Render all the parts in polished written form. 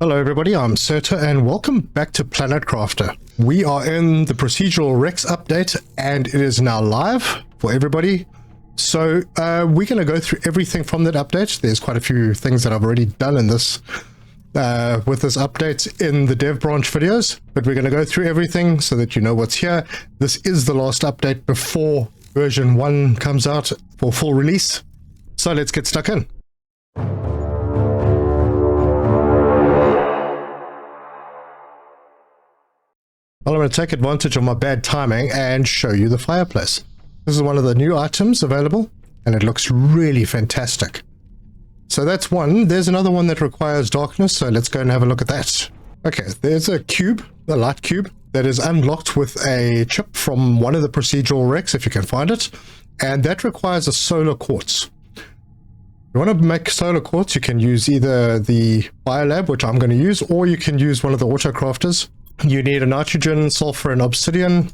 Hello everybody, I'm Serta and welcome back to Planet Crafter. We are in the Procedural Rex update and it is now live for everybody. So we're going to go through everything from that update. There's quite a few things that I've already done in this with this update in the dev branch videos, but we're going to go through everything so that you know what's here. This is the last update before version 1 comes out for full release. So let's get stuck in. Well, I'm going to take advantage of my bad timing and show you the fireplace. This is one of the new items available, and it looks really fantastic. So that's one. There's another one that requires darkness, so let's go and have a look at that. Okay, there's a cube, a light cube, that is unlocked with a chip from one of the Procedural Rex, if you can find it, and that requires a solar quartz. If you want to make solar quartz, you can use either the biolab, which I'm going to use, or you can use one of the autocrafters. You need a nitrogen, sulfur, and obsidian.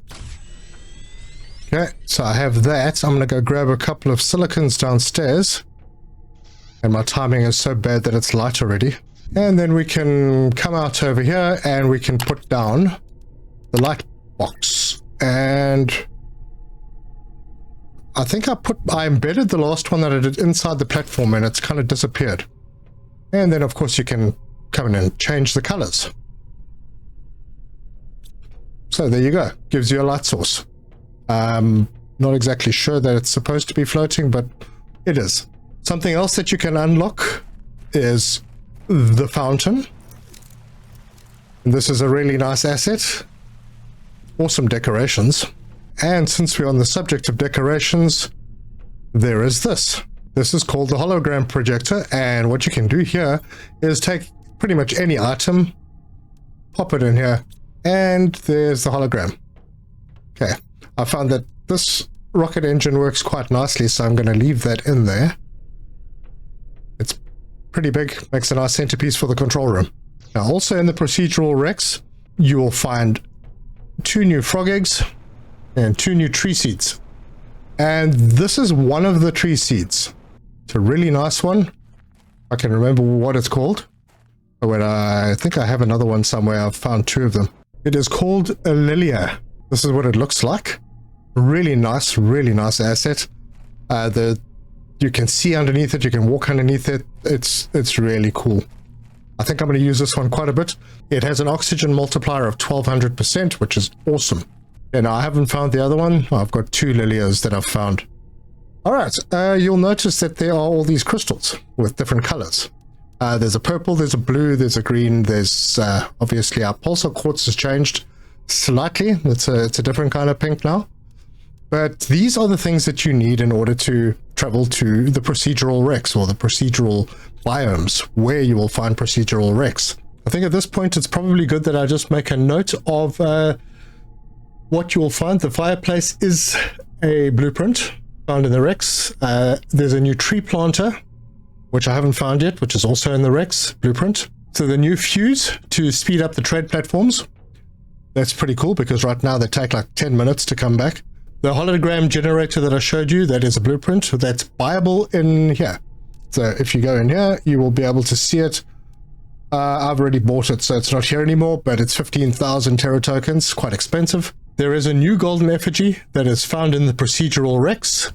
Okay, so I have that. I'm going to go grab a couple of silicons downstairs. And my timing is so bad that it's light already. And then we can come out over here and we can put down the light box. And I think I embedded the last one that I did inside the platform and it's kind of disappeared. And then of course you can come in and change the colors. So there you go, gives you a light source. Not exactly sure that it's supposed to be floating, but it is. Something else that you can unlock is the fountain. And this is a really nice asset. Awesome decorations. And since we're on the subject of decorations, there is this. This is called the hologram projector, and what you can do here is take pretty much any item, pop it in here, and there's the hologram. Okay, I found that this rocket engine works quite nicely, so I'm going to leave that in there. It's pretty big, makes a nice centerpiece for the control room. Now, also in the Procedural Rex, you will find 2 new frog eggs and 2 new tree seeds. And this is one of the tree seeds. It's a really nice one. I can remember what it's called. But I think I have another one somewhere. I've found 2 of them. It is called a lilia. This is what it looks like. Really nice asset. You can see underneath it, you can walk underneath it. It's really cool. I think I'm going to use this one quite a bit. It has an oxygen multiplier of 1200%, which is awesome. And I haven't found the other one. I've got 2 lilias that I've found. All right, you'll notice that there are all these crystals with different colors. There's a purple, there's a blue, there's a green, there's obviously our pulsar quartz has changed slightly. It's a different kind of pink now. But these are the things that you need in order to travel to the Procedural Rex, or the procedural biomes, where you will find Procedural Rex. I think at this point it's probably good that I just make a note of what you will find. The fireplace is a blueprint found in the Rex. There's a new tree planter, which I haven't found yet, which is also in the Rex blueprint. So the new fuse to speed up the trade platforms. That's pretty cool because right now they take like 10 minutes to come back. The hologram generator that I showed you, that is a blueprint that's buyable in here. So if you go in here, you will be able to see it. I've already bought it, so it's not here anymore, but it's 15,000 Terra tokens, quite expensive. There is a new golden effigy that is found in the Procedural Rex.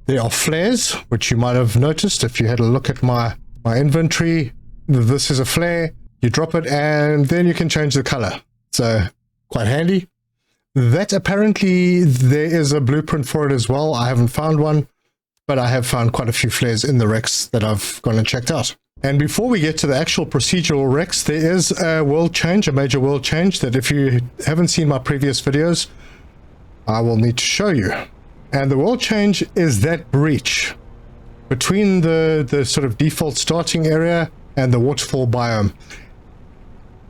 There are flares, which you might have noticed if you had a look at my inventory. This is a flare. You drop it and then you can change the color. So quite handy. That apparently there is a blueprint for it as well. I haven't found one, but I have found quite a few flares in the Rex that I've gone and checked out. And before we get to the actual Procedural Rex, there is a world change, a major world change that if you haven't seen my previous videos, I will need to show you. And the world change is that breach between the sort of default starting area and the waterfall biome.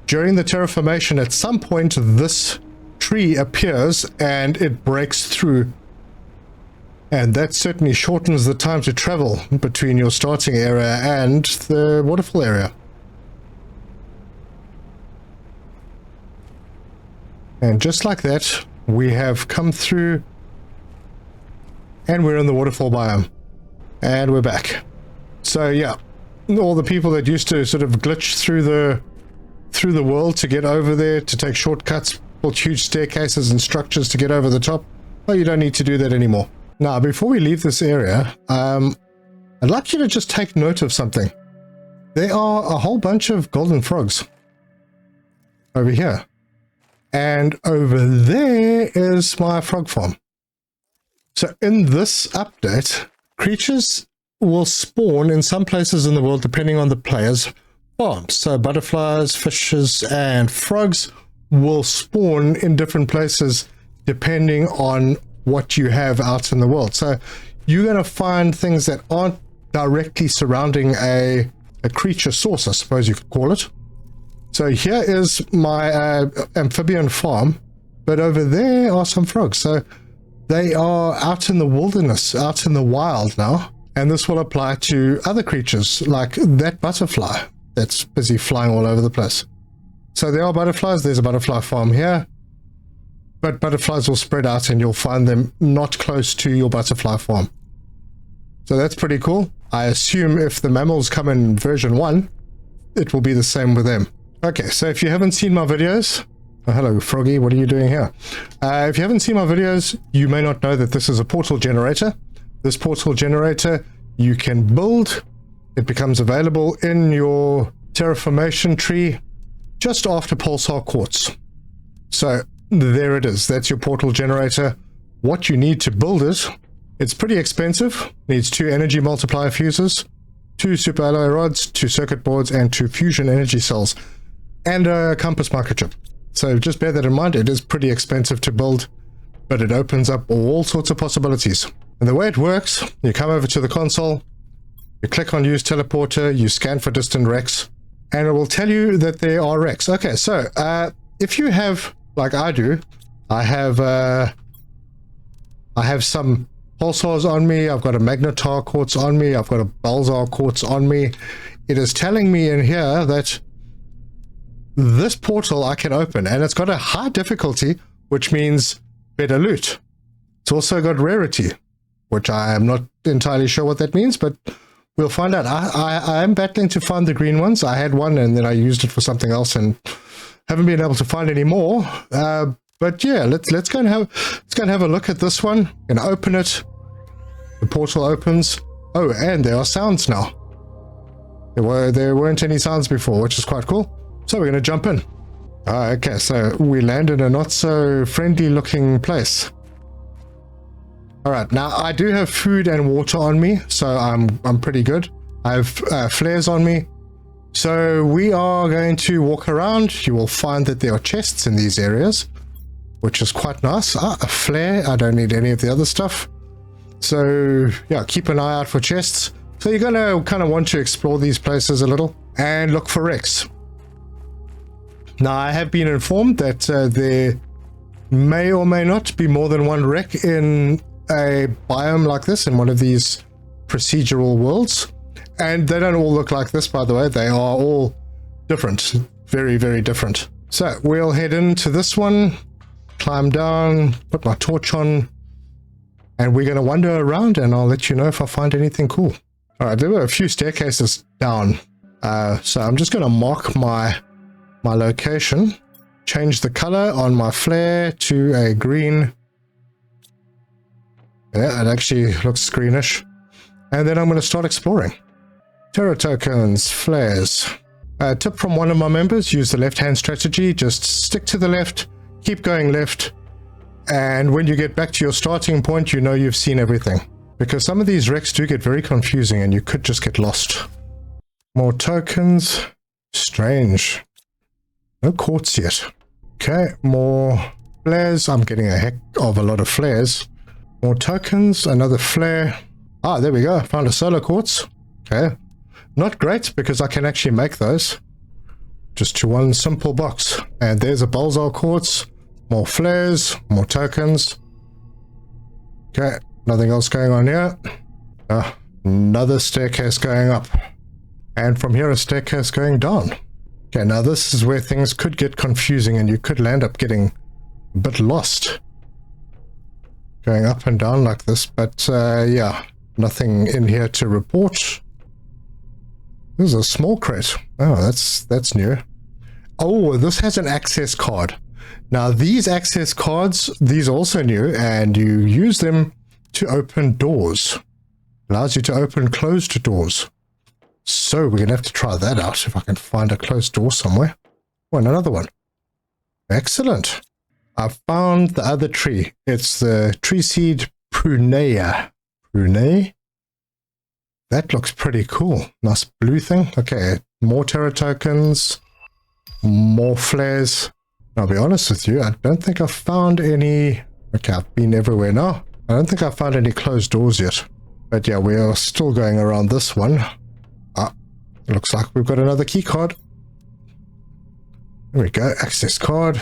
During the terraformation, at some point, this tree appears and it breaks through. And that certainly shortens the time to travel between your starting area and the waterfall area. And just like that, we have come through and we're in the waterfall biome. And we're back. So yeah, all the people that used to sort of glitch through the through the world to get over there, to take shortcuts, built huge staircases and structures to get over the top. Well, you don't need to do that anymore. Now, before we leave this area, I'd like you to just take note of something. There are a whole bunch of golden frogs over here. And over there is my frog farm. So in this update, creatures will spawn in some places in the world depending on the player's farms. So butterflies, fishes, and frogs will spawn in different places depending on what you have out in the world. So you're going to find things that aren't directly surrounding a creature source, I suppose you could call it. So here is my amphibian farm, but over there are some frogs. So they are out in the wilderness, out in the wild now. And this will apply to other creatures like that butterfly that's busy flying all over the place. So there are butterflies. There's a butterfly farm here. But butterflies will spread out and you'll find them not close to your butterfly farm. So that's pretty cool. I assume if the mammals come in version 1, it will be the same with them. Okay, so if you haven't seen my videos... Oh, hello, Froggy, what are you doing here? If you haven't seen my videos, you may not know that this is a portal generator. This portal generator you can build. It becomes available in your terraformation tree just after pulsar quartz. So there it is. That's your portal generator. What you need to build it, it's pretty expensive. Needs 2 energy multiplier fuses, 2 super alloy rods, 2 circuit boards, and 2 fusion energy cells, and a compass microchip. So just bear that in mind. It is pretty expensive to build, but it opens up all sorts of possibilities. And the way it works, you come over to the console, you click on use teleporter, you scan for distant wrecks, and it will tell you that there are wrecks. Okay, so if you have, like I do, I have some pulsars on me, I've got a magnetar quartz on me, I've got a balzar quartz on me. It is telling me in here that this portal I can open, and it's got a high difficulty, which means better loot. It's also got rarity, which I am not entirely sure what that means, but we'll find out. I am battling to find the green ones. I had one and then I used it for something else and haven't been able to find any more. But yeah, let's go and have a look at this one and open it. The portal opens. Oh, and there are sounds now. There weren't any sounds before, which is quite cool. So we're going to jump in. Okay, so we land in a not so friendly looking place. All right, now I do have food and water on me, so I'm pretty good. I have flares on me. So we are going to walk around. You will find that there are chests in these areas, which is quite nice. A flare. I don't need any of the other stuff. So yeah, keep an eye out for chests. So you're going to kind of want to explore these places a little and look for wrecks. Now, I have been informed that there may or may not be more than one wreck in a biome like this, in one of these procedural worlds. And they don't all look like this, by the way. They are all different. Very, very different. So we'll head into this one, climb down, put my torch on, and we're going to wander around, and I'll let you know if I find anything cool. All right, there were a few staircases down. So I'm just going to mark my location, change the color on my flare to a green. Yeah, it actually looks greenish. And then I'm going to start exploring. Terra tokens, flares. A tip from one of my members, use the left-hand strategy. Just stick to the left, keep going left, and when you get back to your starting point, you know you've seen everything. Because some of these wrecks do get very confusing and you could just get lost. More tokens. Strange. No quartz yet. Okay, more flares. I'm getting a heck of a lot of flares. More tokens, another flare. Ah, there we go. Found a solar quartz. Okay. Not great because I can actually make those. Just to one simple box. And there's a balzar quartz. More flares, more tokens. Okay, nothing else going on here. Another staircase going up. And from here a staircase going down. Okay, now this is where things could get confusing and you could land up getting a bit lost. Going up and down like this, but yeah, nothing in here to report. This is a small crate. Oh, that's new. Oh, this has an access card. Now, these access cards, these are also new, and you use them to open doors. Allows you to open closed doors. So we're going to have to try that out if I can find a closed door somewhere. Oh, and another one. Excellent. I found the other tree. It's the tree seed prunea. Prune? That looks pretty cool. Nice blue thing. Okay, more terra tokens. More flares. I'll be honest with you, I don't think I've found any... Okay, I've been everywhere now. I don't think I've found any closed doors yet. But yeah, we are still going around this one. Ah, looks like we've got another key card. There we go, access card.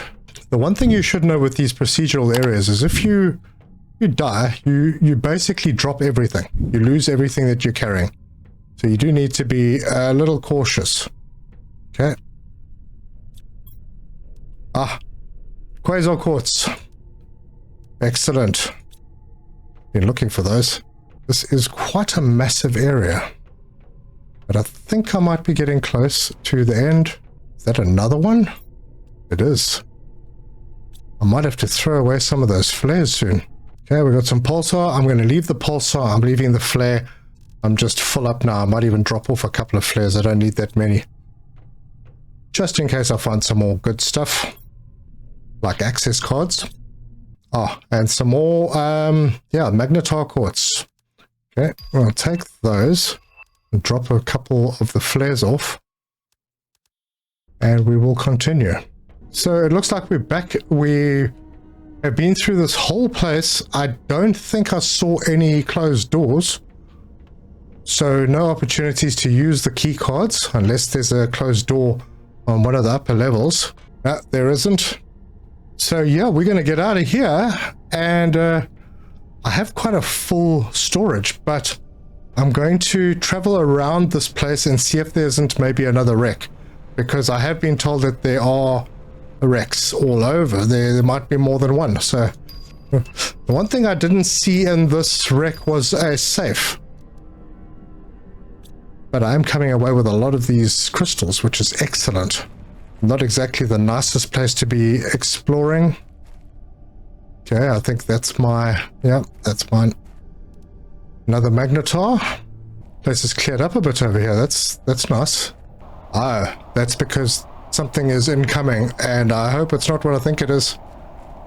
The one thing you should know with these procedural areas is if you die, you basically drop everything. You lose everything that you're carrying. So you do need to be a little cautious. Okay. Ah, Quasar quartz. Excellent. Been looking for those. This is quite a massive area. But I think I might be getting close to the end. Is that another one? It is. I might have to throw away some of those flares soon. Okay, we got some pulsar. I'm going to leave the pulsar. I'm leaving the flare. I'm just full up now. I might even drop off a couple of flares. I don't need that many. Just in case I find some more good stuff. Like access cards. Oh, and some more, yeah, magnetar quartz. Okay, I'll take those and drop a couple of the flares off. And we will continue. So it looks like we're back. We have been through this whole place. I don't think I saw any closed doors. So no opportunities to use the key cards unless there's a closed door on one of the upper levels. No, there isn't. So yeah, we're going to get out of here, and I have quite a full storage, but I'm going to travel around this place and see if there isn't maybe another wreck, because I have been told that there are wrecks all over. There might be more than one. So the one thing I didn't see in this wreck was a safe, but I'm coming away with a lot of these crystals, which is excellent. Not exactly the nicest place to be exploring. Okay, I think that's my... Yeah, that's mine. Another magnetar. Place is cleared up a bit over here. That's nice. Oh, that's because something is incoming, and I hope it's not what I think it is.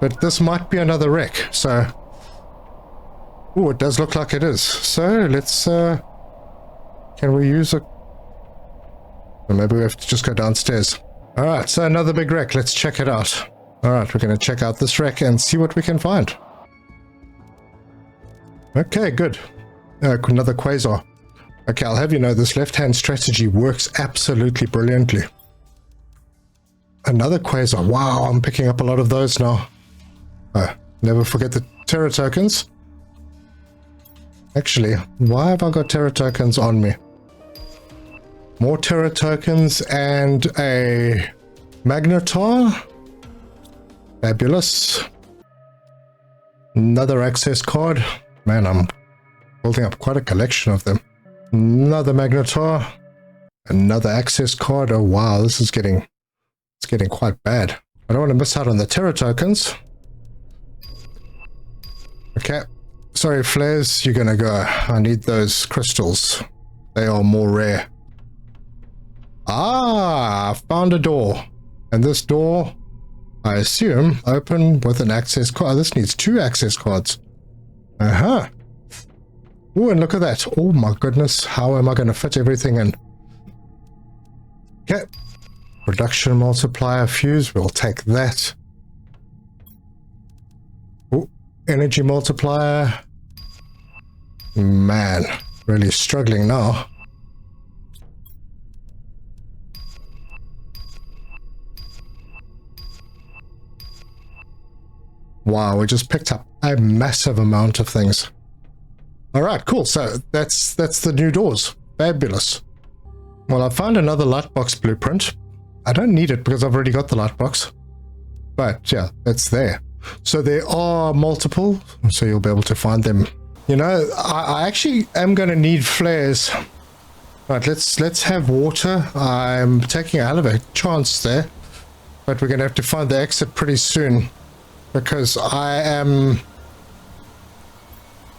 But this might be another wreck, so... Oh, it does look like it is. So, let's... Can we use a... Or maybe we have to just go downstairs. Alright, so another big wreck. Let's check it out. Alright, we're going to check out this wreck and see what we can find. Okay, good. Another quasar. Okay, I'll have you know this left-hand strategy works absolutely brilliantly. Another quasar. Wow, I'm picking up a lot of those now. Never forget the terra tokens. Actually, why have I got terra tokens on me? More terra tokens and a magnetar. Fabulous. Another access card. Man, I'm building up quite a collection of them. Another magnetar. Another access card. Oh wow, this is getting... It's getting quite bad. I don't want to miss out on the terra tokens. Okay. Sorry, flares, you're gonna go. I need those crystals. They are more rare. Ah, I found a door. And this door, I assume, open with an access card. This needs 2 access cards. Uh-huh. Oh, and look at that. Oh my goodness. How am I going to fit everything in? Okay. Production multiplier fuse. We'll take that. Oh, energy multiplier. Man, really struggling now. Wow, we just picked up a massive amount of things. Alright, cool. So that's the new doors. Fabulous. Well, I found another lightbox blueprint. I don't need it because I've already got the lightbox. But yeah, it's there. So there are multiple, so you'll be able to find them. You know, I actually am going to need flares. Right, let's have water. I'm taking a hell of a chance there. but we're going to have to find the exit pretty soon, because I am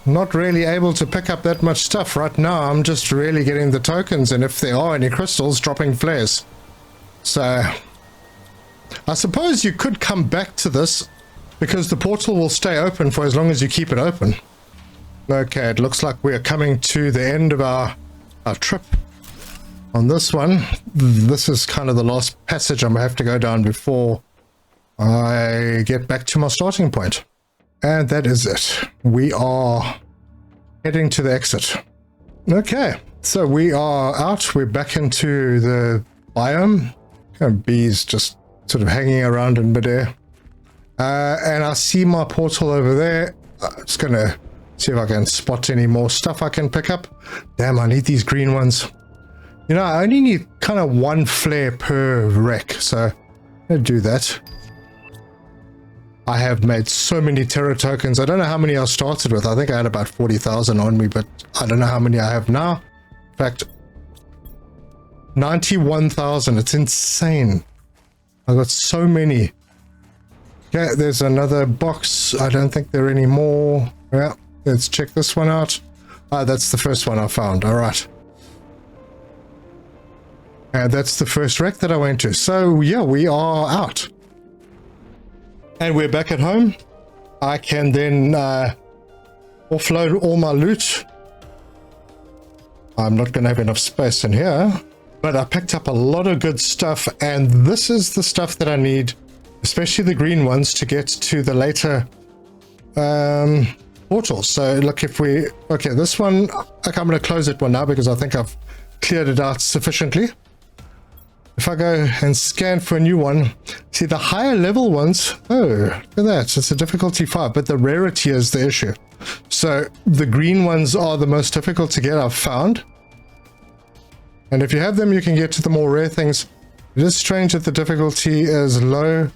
not really able to pick up that much stuff right now. I'm just really getting the tokens, and if there are any crystals, dropping flares. So I suppose you could come back to this, because the portal will stay open for as long as you keep it open. Okay, it looks like we are coming to the end of our trip on this one. This is kind of the last passage I'm going to have to go down before I get back to my starting point. And that is it. We are heading to the exit. Okay, so we are out. We're back into the biome. Bees just sort of hanging around in midair. And I see my portal over there. I'm just going to see if I can spot any more stuff I can pick up. Damn, I need these green ones. You know, I only need kind of one flare per wreck, so I'll do that. I have made so many Terra tokens. I don't know how many I started with. I think I had about 40,000 on me, but I don't know how many I have now. In fact, 91,000. It's insane. I've got so many. Okay, there's another box. I don't think there are any more. Yeah, let's check this one out. Ah, that's the first one I found. All right. And that's the first wreck that I went to. So, yeah, we are out. And we're back at home. I can then offload all my loot. I'm not going to have enough space in here, but I picked up a lot of good stuff, and this is the stuff that I need, especially the green ones, to get to the later portals. So look, if we... Okay, this one, okay, I'm going to close it one now because I think I've cleared it out sufficiently. If I go and scan for a new one, see the higher level ones, oh, look at that, it's a difficulty 5, but the rarity is the issue. So the green ones are the most difficult to get, I've found. And if you have them, you can get to the more rare things. It is strange that the difficulty is low,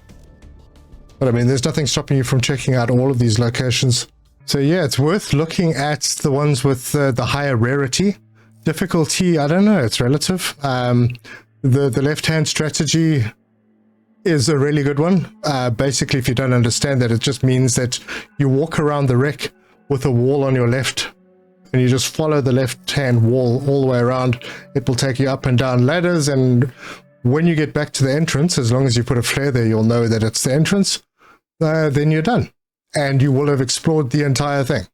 but I mean, there's nothing stopping you from checking out all of these locations. So yeah, it's worth looking at the ones with the higher rarity. Difficulty, I don't know, it's relative. The left-hand strategy is a really good one. Basically, if you don't understand that, it just means that you walk around the wreck with a wall on your left, and you just follow the left-hand wall all the way around. It will take you up and down ladders, and when you get back to the entrance, as long as you put a flare there, you'll know that it's the entrance. Then you're done, and you will have explored the entire thing.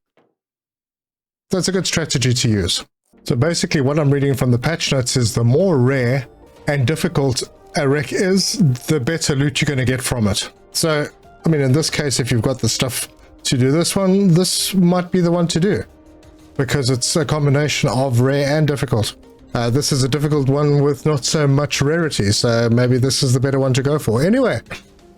So it's a good strategy to use. So basically, what I'm reading from the patch notes is the more rare and difficult a wreck is, the better loot you're going to get from it. So, I mean, in this case, if you've got the stuff to do this one, this might be the one to do, because it's a combination of rare and difficult. This is a difficult one with not so much rarity, so maybe this is the better one to go for. Anyway,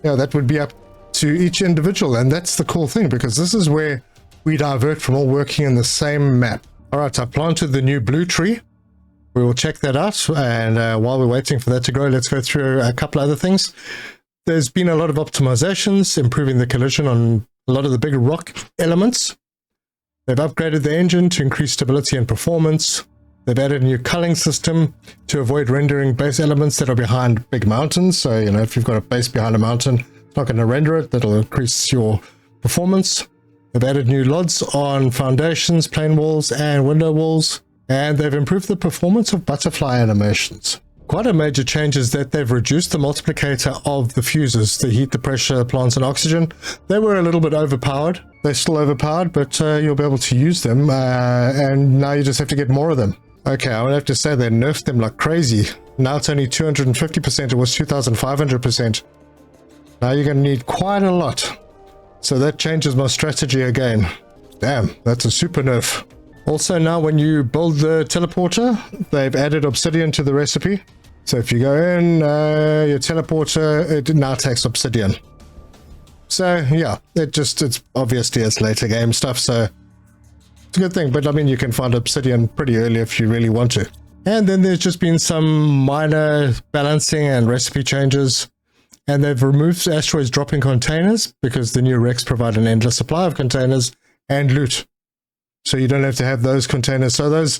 yeah, that would be up to each individual, and that's the cool thing, because this is where we divert from all working in the same map. All right, I planted the new blue tree. We will check that out, and while we're waiting for that to grow, let's go through a couple other things. There's been a lot of optimizations, improving the collision on a lot of the big rock elements. They've upgraded the engine to increase stability and performance. They've added a new culling system to avoid rendering base elements that are behind big mountains. So, you know, if you've got a base behind a mountain, it's not going to render it. That'll increase your performance. They've added new LODs on foundations, plane walls, and window walls. And they've improved the performance of butterfly animations. Quite a major change is that they've reduced the multiplicator of the fuses, the heat, the pressure, plants, and oxygen. They were a little bit overpowered. They're still overpowered, but you'll be able to use them, and now you just have to get more of them. Okay, I would have to say they nerfed them like crazy. Now it's only 250%, it was 2,500%. Now you're going to need quite a lot. So that changes my strategy again. Damn, that's a super nerf. Also, now when you build the teleporter, they've added obsidian to the recipe. So if you go in, your teleporter, it now takes obsidian. So yeah, it's obviously it's later game stuff, so it's a good thing. But I mean, you can find obsidian pretty early if you really want to. And then there's just been some minor balancing and recipe changes. And they've removed asteroids dropping containers because the new wrecks provide an endless supply of containers and loot. So you don't have to have those containers. So those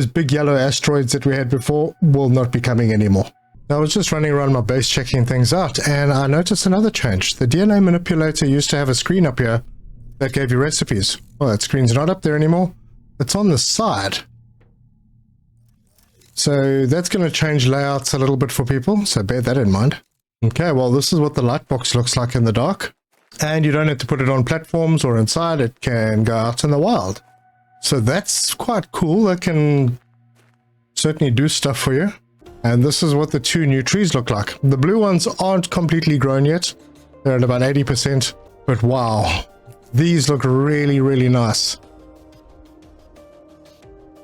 big yellow asteroids that we had before will not be coming anymore. I was just running around my base checking things out, and I noticed another change. The DNA manipulator used to have a screen up here that gave you recipes. Well, that screen's not up there anymore. It's on the side. So that's going to change layouts a little bit for people, so bear that in mind. Okay, well, this is what the light box looks like in the dark. And you don't have to put it on platforms or inside. It can go out in the wild. So that's quite cool. That can certainly do stuff for you. And this is what the two new trees look like. The blue ones aren't completely grown yet. They're at about 80%. But wow, these look really, really nice.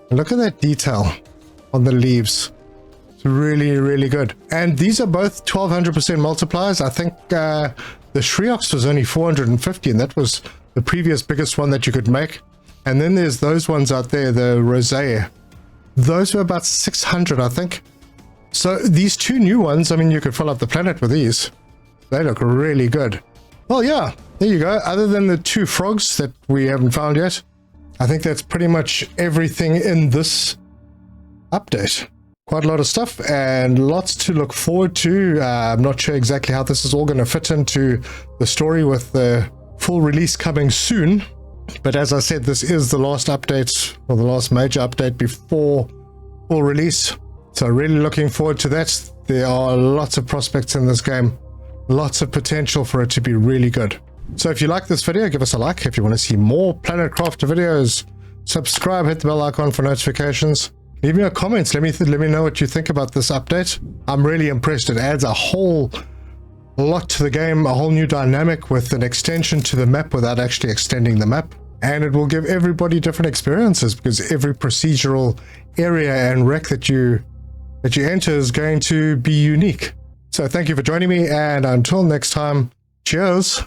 And look at that detail on the leaves. It's really, really good. And these are both 1200% multipliers. I think the Shriox was only 450, and that was the previous biggest one that you could make. And then there's those ones out there, the Rosé. Those were about 600, I think. So these two new ones, I mean, you could fill up the planet with these. They look really good. Well, yeah, there you go. Other than the two frogs that we haven't found yet, I think that's pretty much everything in this update. Quite a lot of stuff and lots to look forward to. I'm not sure exactly how this is all going to fit into the story with the full release coming soon. But as I said, this is the last update, or the last major update before full release. So really looking forward to that. There are lots of prospects in this game. Lots of potential for it to be really good. So if you like this video, give us a like. If you want to see more Planet Crafter videos, subscribe, hit the bell icon for notifications. Leave me a comment. Let me know what you think about this update. I'm really impressed. It adds a whole lot to the game, a whole new dynamic with an extension to the map without actually extending the map. And it will give everybody different experiences because every procedural area and wreck that you enter is going to be unique. So thank you for joining me, and until next time, cheers.